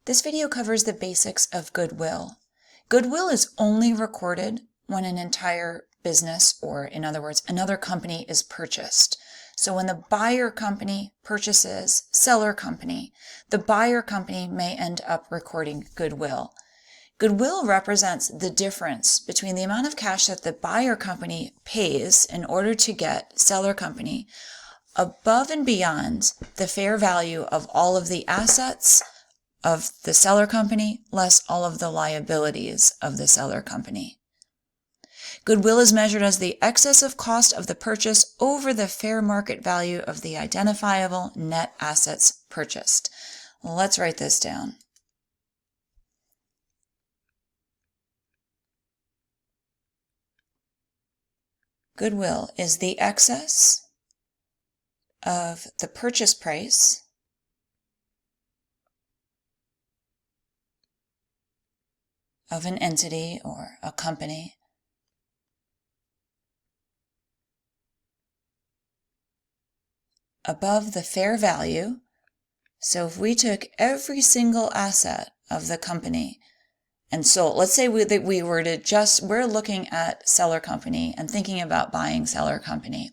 This video covers the basics of goodwill. Goodwill is only recorded when an entire business, or in other words, another company is purchased. So when the buyer company purchases seller company, the buyer company may end up recording goodwill. Goodwill represents the difference between the amount of cash that the buyer company pays in order to get seller company above and beyond the fair value of all of the assets of the seller company, less all of the liabilities of the seller company. Goodwill is measured as the excess of cost of the purchase over the fair market value of the identifiable net assets purchased. Let's write this down. Goodwill is the excess of the purchase price of an entity or a company above the fair value. So if we took every single asset of the company and sold, let's say we're looking at seller company and thinking about buying seller company.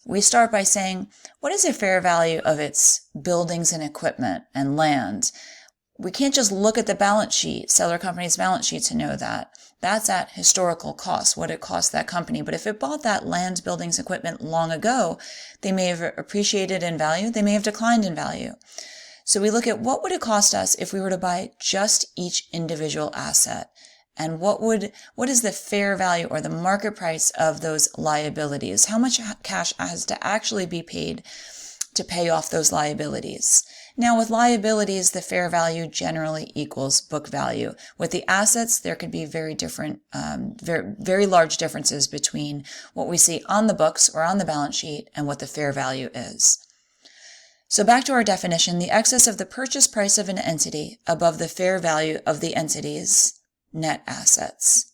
We start by saying, what is the fair value of its buildings and equipment and land? We can't just look at the balance sheet, seller company's balance sheet, to know that. That's at historical cost, what it cost that company. But if it bought that land, buildings, equipment long ago, they may have appreciated in value, they may have declined in value. So we look at what would it cost us if we were to buy just each individual asset, and what is the fair value or the market price of those liabilities? How much cash has to actually be paid to pay off those liabilities? Now, with liabilities, the fair value generally equals book value. With the assets, there could be very different, very large differences between what we see on the books or on the balance sheet and what the fair value is. So back to our definition, the excess of the purchase price of an entity above the fair value of the entity's net assets.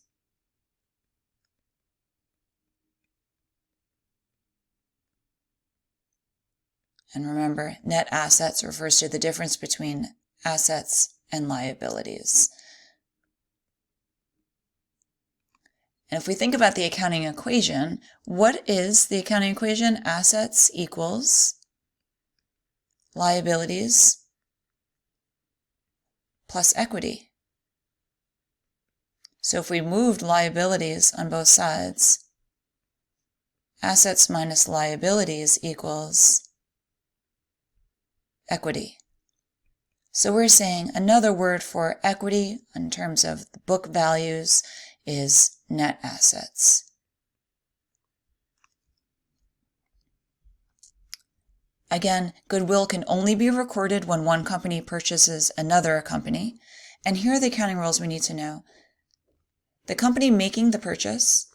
And remember, net assets refers to the difference between assets and liabilities. And if we think about the accounting equation, what is the accounting equation? Assets equals liabilities plus equity. So if we moved liabilities on both sides, assets minus liabilities equals equity. So we're saying another word for equity in terms of the book values is net assets. Again, goodwill can only be recorded when one company purchases another company. And here are the accounting rules we need to know. The company making the purchase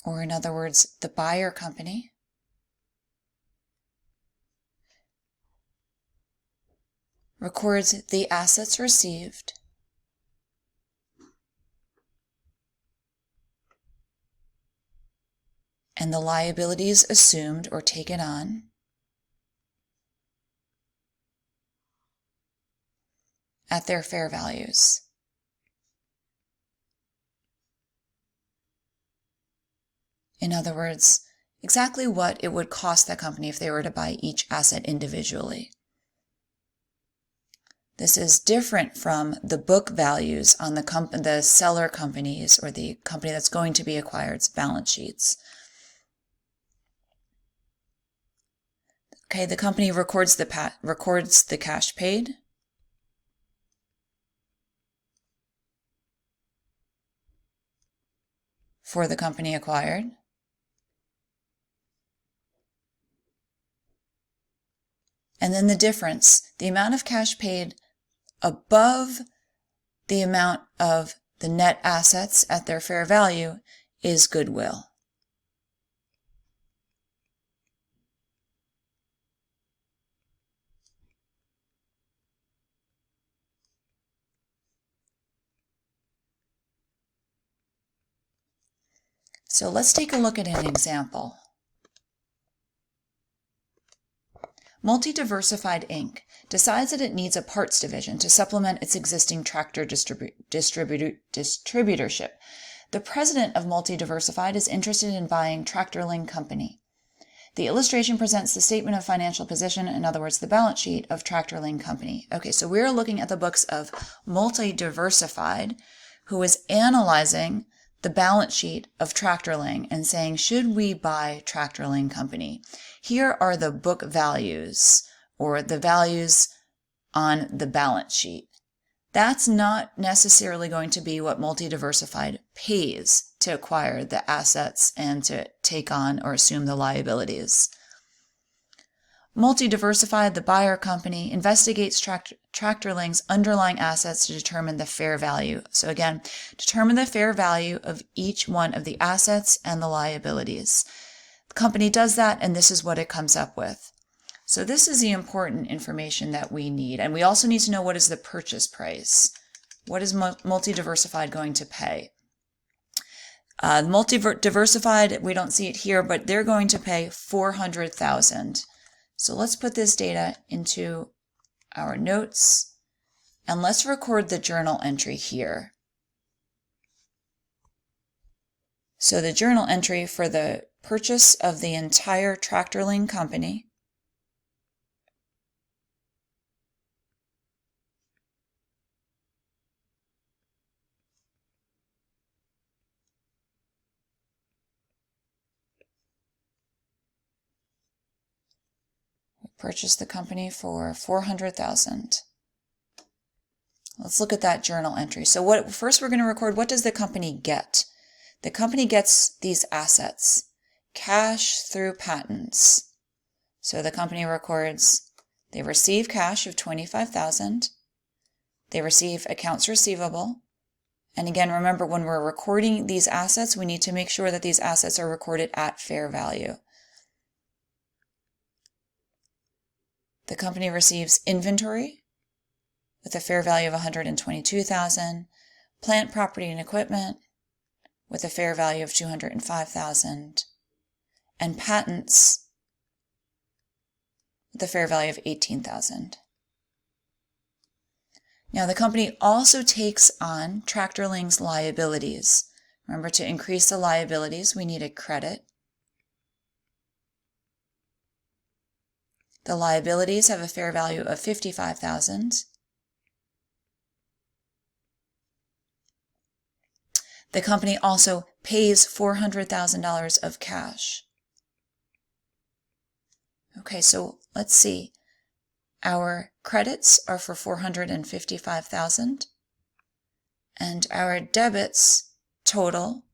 or in other words, the buyer company records the assets received and the liabilities assumed or taken on at their fair values. In other words, exactly what it would cost that company if they were to buy each asset individually. This is different from the book values on the seller companies or the company that's going to be acquired's balance sheets. Okay, the company records the cash paid, for the company acquired, and then the difference, the amount of cash paid above the amount of the net assets at their fair value is goodwill. So let's take a look at an example. Multi-Diversified Inc. decides that it needs a parts division to supplement its existing tractor distributorship. The president of Multi-Diversified is interested in buying Tractor-Ling Company. The illustration presents the statement of financial position, in other words, the balance sheet of Tractor-Ling Company. Okay, so we're looking at the books of Multi-Diversified, who is analyzing the balance sheet of Tractor-Ling and saying, should we buy Tractor-Ling Company? Here are the book values, or the values on the balance sheet. That's not necessarily going to be what Multi-Diversified pays to acquire the assets and to take on or assume the liabilities. Multi-Diversified, the buyer company, investigates Tractor-Ling's underlying assets to determine the fair value. So again, determine the fair value of each one of the assets and the liabilities. The company does that, and this is what it comes up with. So this is the important information that we need. And we also need to know, what is the purchase price? What is Multi-Diversified going to pay? Multi-Diversified, we don't see it here, but they're going to pay $400,000. So let's put this data into our notes, and let's record the journal entry here. So the journal entry for the purchase of the entire Tractor-Ling Company purchased the company for $400,000. Let's look at that journal entry. So first we're going to record, what does the company get? The company gets these assets, cash through patents. So the company records they receive cash of $25,000. They receive accounts receivable. And again, remember, when we're recording these assets, we need to make sure that these assets are recorded at fair value. The company receives inventory with a fair value of $122,000, plant, property, and equipment with a fair value of $205,000, and patents with a fair value of $18,000. Now, the company also takes on Tractor-Ling's liabilities. Remember, to increase the liabilities, we need a credit. The liabilities have a fair value of $55,000. The company also pays $400,000 of cash. Okay, so let's see. Our credits are for $455,000, and our debits total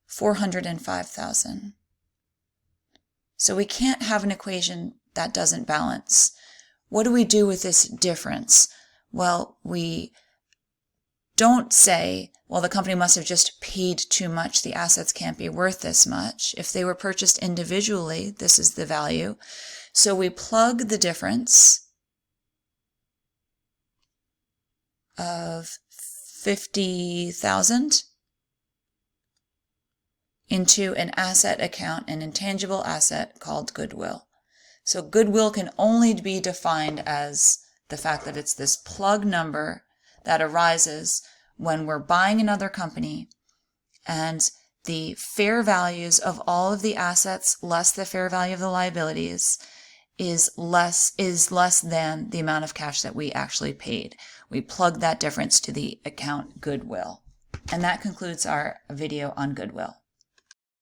$405,000. So we can't have an equation that doesn't balance. What do we do with this difference? Well, we don't say, well, the company must have just paid too much. The assets can't be worth this much. If they were purchased individually, this is the value. So we plug the difference of $50,000 into an asset account, an intangible asset called Goodwill. So Goodwill can only be defined as the fact that it's this plug number that arises when we're buying another company, and the fair values of all of the assets less the fair value of the liabilities is less than the amount of cash that we actually paid. We plug that difference to the account Goodwill. And that concludes our video on Goodwill.